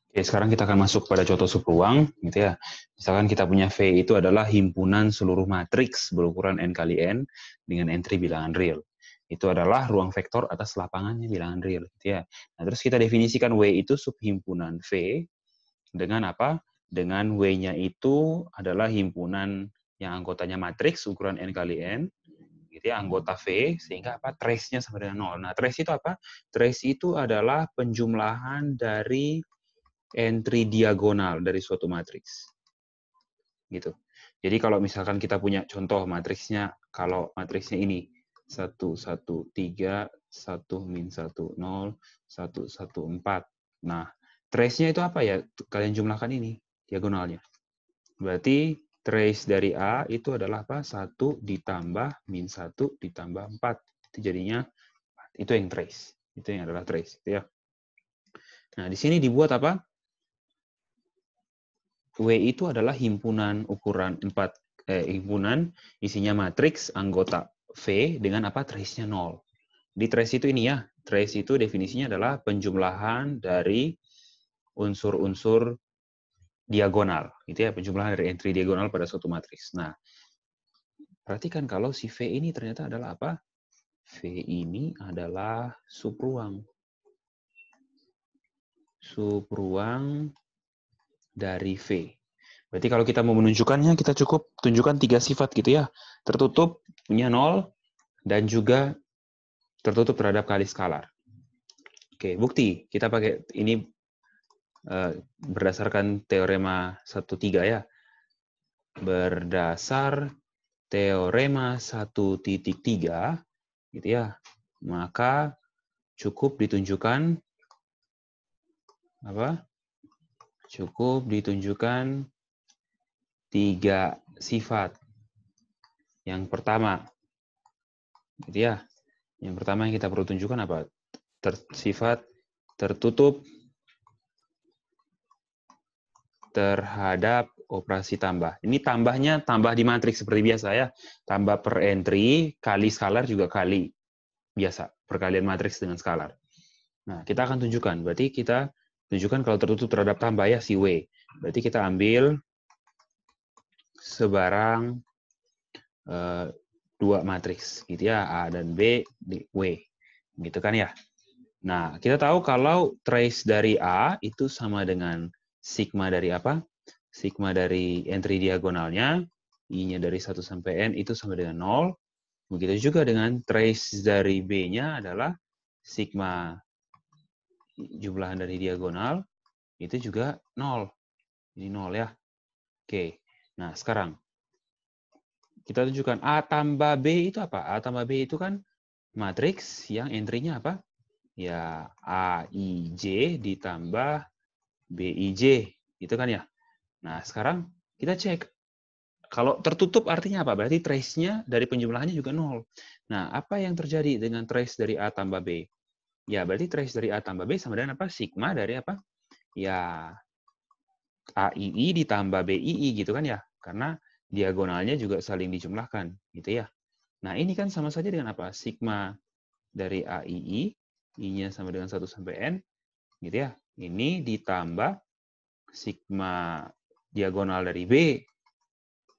Oke, sekarang kita akan masuk pada contoh subruang, gitu ya. Misalkan kita punya V itu adalah himpunan seluruh matriks berukuran n kali n dengan entry bilangan real. Itu adalah ruang vektor atas lapangannya bilangan real, gitu ya. Nah, terus kita definisikan W itu subhimpunan V dengan apa? Dengan W-nya itu adalah himpunan yang anggotanya matriks ukuran n kali n, gitu ya, anggota V, sehingga apa? Trace-nya sama dengan 0. Nah, trace itu apa? Trace itu adalah penjumlahan dari entry diagonal dari suatu matriks. Gitu. Jadi kalau misalkan kita punya contoh matriksnya, kalau matriksnya ini 1, 1, 3, 1, min 1, 0, 1, 1, 4. Nah, trace-nya itu apa ya? Kalian jumlahkan ini, diagonalnya. Berarti trace dari A itu adalah apa? 1 ditambah min 1 ditambah 4. Itu jadinya, itu yang trace. Itu yang adalah trace. Ya. Nah, di sini dibuat apa? W itu adalah himpunan ukuran himpunan isinya matriks anggota V dengan apa? Trace-nya 0. Di trace itu ini ya, trace itu definisinya adalah penjumlahan dari unsur-unsur diagonal, gitu ya, penjumlahan dari entry diagonal pada suatu matriks. Nah, perhatikan kalau si V ini ternyata adalah apa? V ini adalah subruang. Subruang dari V. Berarti kalau kita mau menunjukkannya, kita cukup tunjukkan 3 sifat gitu ya. Tertutup, punya 0, dan juga tertutup terhadap kali skalar. Oke, bukti. Kita pakai ini berdasarkan teorema 1,3 ya. Berdasar teorema 1,3, gitu ya, maka cukup ditunjukkan apa? Cukup ditunjukkan 3 sifat. Yang pertama, gitu ya. Yang pertama yang kita perlu tunjukkan apa? Sifat tertutup terhadap operasi tambah. Ini tambahnya tambah di matriks seperti biasa ya. Tambah per entry, kali skalar juga kali. Biasa, perkalian matriks dengan skalar. Nah, kita akan tunjukkan. Berarti kita tunjukkan kalau tertutup terhadap tambah ya, si W. Berarti kita ambil sebarang dua matriks gitu ya, A dan B di W gitu kan ya. Nah, kita tahu kalau trace dari A itu sama dengan sigma dari apa? Sigma dari entry diagonalnya, I-nya dari 1 sampai N itu sama dengan 0. Begitu juga dengan trace dari B-nya adalah sigma jumlahan dari diagonal, itu juga 0. Jadi 0 ya. Oke, nah sekarang kita tunjukkan A tambah B itu apa? A tambah B itu kan matriks yang entry-nya apa? Ya, AIJ ditambah BIJ. Gitu kan ya? Nah, sekarang kita cek. Kalau tertutup artinya apa? Berarti trace-nya dari penjumlahannya juga 0. Nah, apa yang terjadi dengan trace dari A tambah B? Ya, berarti trace dari A tambah B sama dengan apa? Sigma dari apa? Ya, AII ditambah BII gitu kan ya? Karena diagonalnya juga saling dijumlahkan. Gitu ya. Nah, ini kan sama saja dengan apa? Sigma dari AII, I-nya sama dengan 1 sampai N. Gitu ya. Ini ditambah sigma diagonal dari B.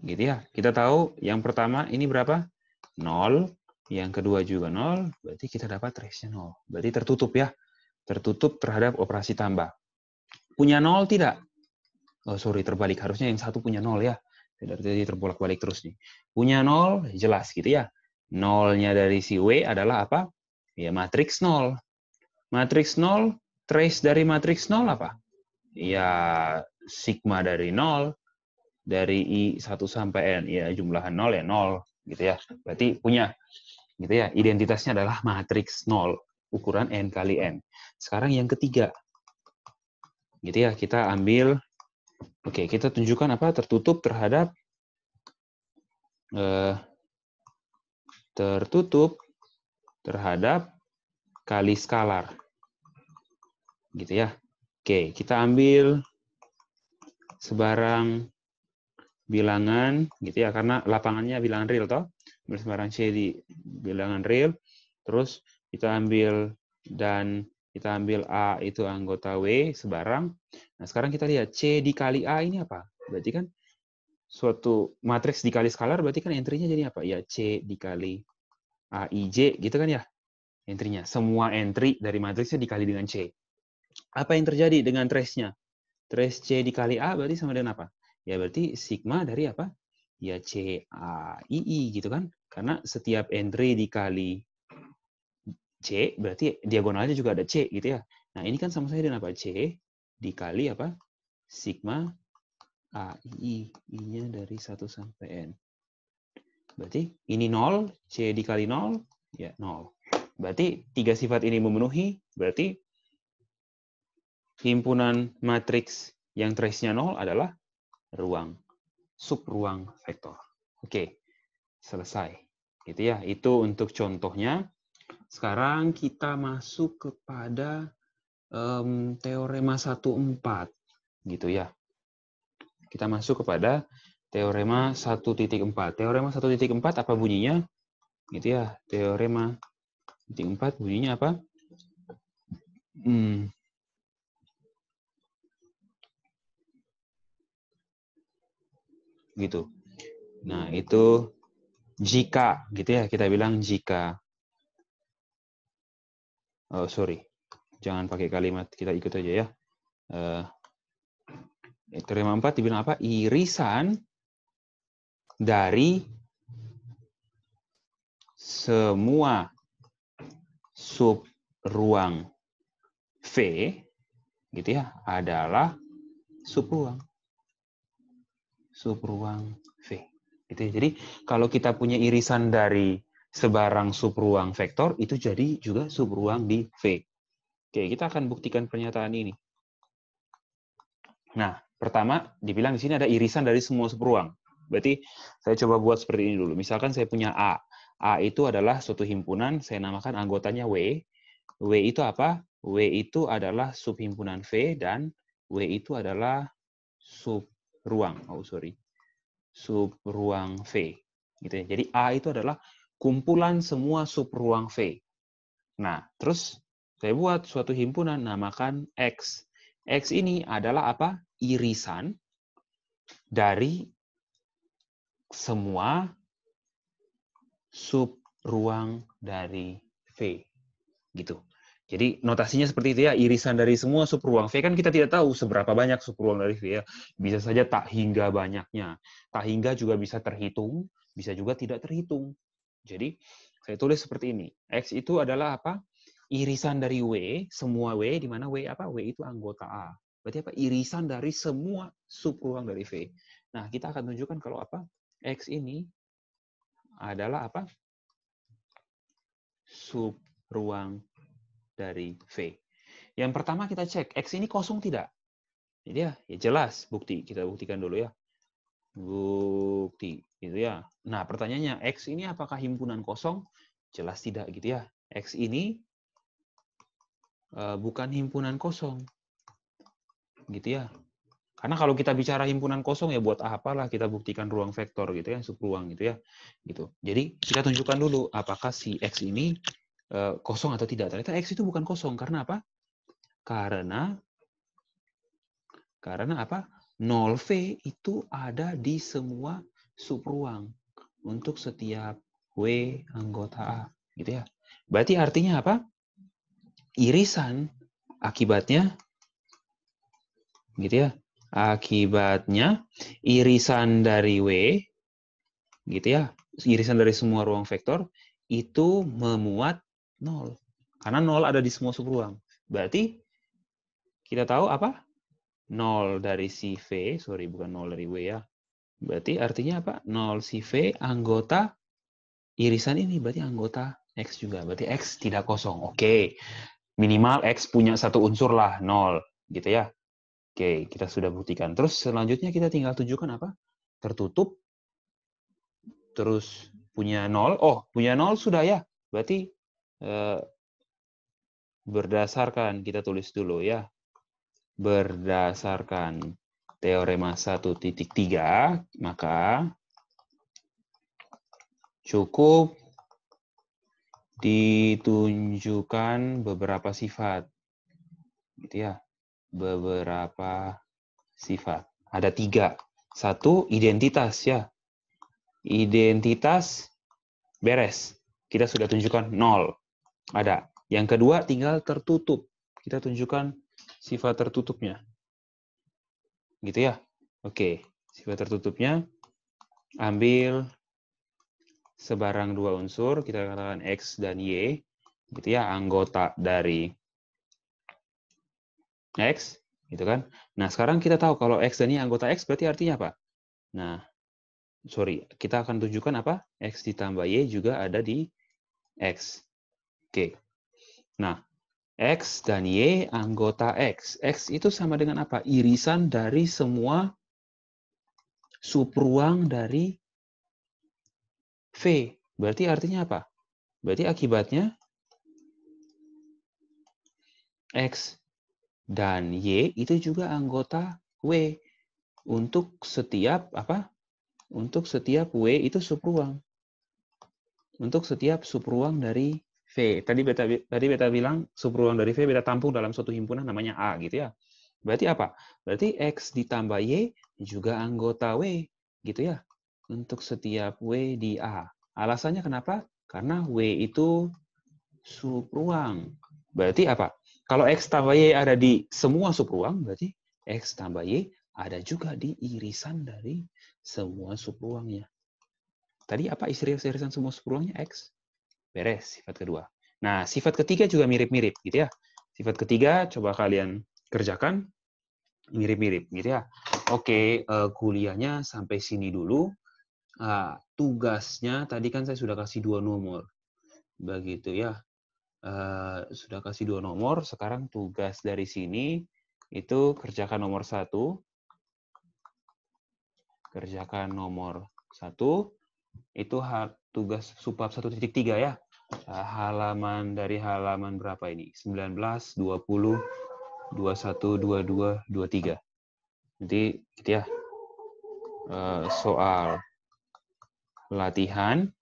Gitu ya. Kita tahu yang pertama ini berapa? 0. Yang kedua juga 0. Berarti kita dapat trace-nya 0. Berarti tertutup ya. Tertutup terhadap operasi tambah. Punya 0 tidak? Oh, sorry, terbalik. Harusnya yang satu punya 0 ya. Jadi terbolak-balik terus nih. Punya 0, jelas gitu ya. 0-nya dari si W adalah apa? Ya, matriks 0. Matriks 0, trace dari matriks 0 apa? Ya, sigma dari 0, dari I 1 sampai N. Ya, jumlahan 0 ya 0. Gitu ya. Berarti punya. Gitu ya. Identitasnya adalah matriks 0. Ukuran N kali N. Sekarang yang ketiga. Gitu ya. Kita ambil. Oke, kita tunjukkan apa? Tertutup terhadap kali skalar. Gitu ya. Oke, kita ambil sebarang bilangan gitu ya, karena lapangannya bilangan real toh. Ambil sebarang C di bilangan real. Terus kita ambil dan Kita ambil A itu anggota W sebarang. Nah, sekarang kita lihat C dikali A ini apa? Berarti kan suatu matriks dikali skalar, berarti kan entry-nya jadi apa? Ya, C dikali AIJ, gitu kan ya? Entry-nya. Semua entry dari matriksnya dikali dengan C. Apa yang terjadi dengan trace-nya? Trace C dikali A berarti sama dengan apa? Ya, berarti sigma dari apa? Ya, CAII, gitu kan? Karena setiap entry dikali C, berarti diagonalnya juga ada C, gitu ya. Nah, ini kan sama saja dengan apa? C dikali apa? Sigma AI. I-nya dari 1 sampai N. Berarti ini 0, C dikali 0, ya 0. Berarti tiga sifat ini memenuhi, berarti himpunan matriks yang trace-nya 0 adalah ruang, subruang vektor. Oke, selesai. Gitu ya, itu untuk contohnya. Sekarang kita masuk kepada teorema 1,4 gitu ya. Kita masuk kepada teorema 1,4. Teorema 1,4 apa bunyinya? Gitu ya. Teorema 1,4 bunyinya apa? Gitu. Nah, itu jika gitu ya, kita bilang jika. Oh, sorry. Jangan pakai kalimat, kita ikut aja ya. Teorema 4 dibilang apa? Irisan dari semua subruang V gitu ya adalah subruang V gitu ya. Jadi kalau kita punya irisan dari sebarang subruang vektor itu jadi juga subruang di V. Oke, kita akan buktikan pernyataan ini. Nah, pertama dibilang di sini ada irisan dari semua subruang. Berarti saya coba buat seperti ini dulu. Misalkan saya punya A. A itu adalah suatu himpunan, saya namakan anggotanya W. W itu apa? W itu adalah subhimpunan V dan W itu adalah subruang. Oh, sorry. Subruang V. Gitu ya. Jadi A itu adalah kumpulan semua subruang V. Nah, terus saya buat suatu himpunan namakan X. X ini adalah apa? Irisan dari semua subruang dari V. Gitu. Jadi notasinya seperti itu ya, irisan dari semua subruang V kan kita tidak tahu seberapa banyak subruang dari V ya. Bisa saja tak hingga banyaknya. Tak hingga juga bisa terhitung, bisa juga tidak terhitung. Jadi saya tulis seperti ini. X itu adalah apa? Irisan dari W, semua W, di mana W apa? W itu anggota A. Berarti apa? Irisan dari semua subruang dari V. Nah, kita akan tunjukkan kalau apa? X ini adalah apa? Subruang dari V. Yang pertama kita cek, X ini kosong tidak? Jadi ya jelas, bukti. Kita buktikan dulu ya. Bukti, gitu ya. Nah, pertanyaannya, X ini apakah himpunan kosong? Jelas tidak, gitu ya. X ini bukan himpunan kosong. Gitu ya. Karena kalau kita bicara himpunan kosong, ya buat apalah kita buktikan ruang vektor, gitu ya, subruang, gitu ya. Gitu. Jadi, kita tunjukkan dulu, apakah si X ini kosong atau tidak. Ternyata X itu bukan kosong. Karena apa? Karena apa? 0V itu ada di semua subruang untuk setiap W anggota A, gitu ya. Berarti artinya apa? Irisan akibatnya gitu ya. Akibatnya irisan dari W gitu ya. Irisan dari semua ruang vektor itu memuat 0. Karena 0 ada di semua subruang. Berarti kita tahu apa? 0 dari si V, sorry bukan 0 dari W ya. Berarti artinya apa? 0 si V anggota irisan ini, berarti anggota X juga. Berarti X tidak kosong. Oke. Minimal X punya satu unsur lah, 0. Gitu ya. Oke, kita sudah buktikan. Terus selanjutnya kita tinggal tunjukkan apa? Tertutup. Terus punya 0. Oh, punya 0 sudah ya. Berarti berdasarkan, kita tulis dulu ya. Berdasarkan teorema 1.3, maka cukup ditunjukkan beberapa sifat. Gitu ya. Beberapa sifat. Ada 3. 1, identitas ya. Identitas beres. Kita sudah tunjukkan 0. Ada. Yang kedua tinggal tertutup. Kita tunjukkan sifat tertutupnya. Gitu ya. Oke. Sifat tertutupnya ambil sebarang 2 unsur, kita katakan X dan Y, gitu ya, anggota dari X, gitu kan. Nah, sekarang kita tahu kalau X dan Y anggota X berarti artinya apa? Nah, sorry, kita akan tunjukkan apa? X ditambah Y juga ada di X. Oke. Nah, X dan Y anggota X. X itu sama dengan apa? Irisan dari semua subruang dari V. Berarti artinya apa? Berarti akibatnya X dan Y itu juga anggota W untuk setiap apa? Untuk setiap W itu subruang. Untuk setiap subruang dari V. Tadi beta bilang subruang dari V beta tampung dalam suatu himpunan namanya A gitu ya. Berarti apa? Berarti X ditambah Y juga anggota W gitu ya. Untuk setiap W di A. Alasannya kenapa? Karena W itu subruang. Berarti apa? Kalau X tambah Y ada di semua subruang, berarti X tambah Y ada juga di irisan dari semua subruangnya. Tadi apa irisan semua subruangnya? X. Beres, sifat kedua. Nah, sifat ketiga juga mirip-mirip, gitu ya. Sifat ketiga, coba kalian kerjakan. Mirip-mirip, gitu ya. Oke, kuliahnya sampai sini dulu. Tugasnya, tadi kan saya sudah kasih 2 nomor. Begitu ya. Sudah kasih 2 nomor, sekarang tugas dari sini itu kerjakan nomor 1. Kerjakan nomor 1, itu tugas subbab 1.3 ya. Halaman dari halaman berapa ini? 19, 20, 21, 22, 23. Jadi gitu ya. Soal latihan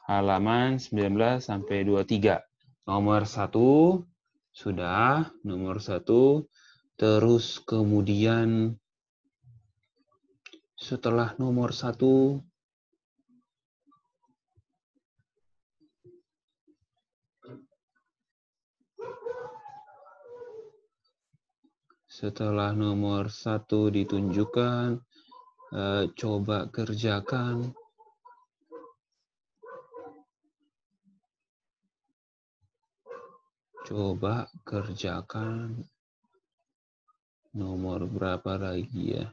halaman 19 sampai 23. Nomor 1 sudah, nomor 1. Terus kemudian setelah nomor 1 setelah nomor 1 ditunjukkan, coba kerjakan. Coba kerjakan nomor berapa lagi ya?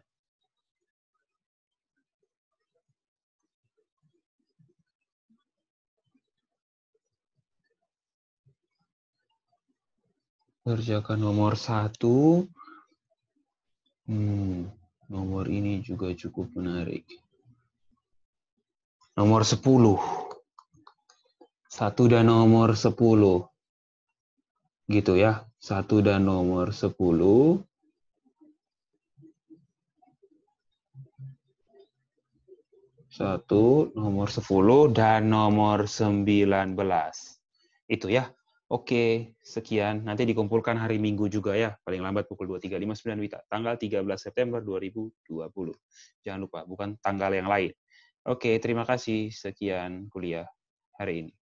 Kerjakan nomor 1. Nomor ini juga cukup menarik. Nomor 10. 1 dan nomor 10. Gitu ya. 1 dan nomor 10. 1, nomor 10, dan nomor 19. Itu ya. Oke, sekian. Nanti dikumpulkan hari Minggu juga ya. Paling lambat pukul 23.59 Wita. Tanggal 13 September 2020. Jangan lupa, bukan tanggal yang lain. Oke, terima kasih. Sekian kuliah hari ini.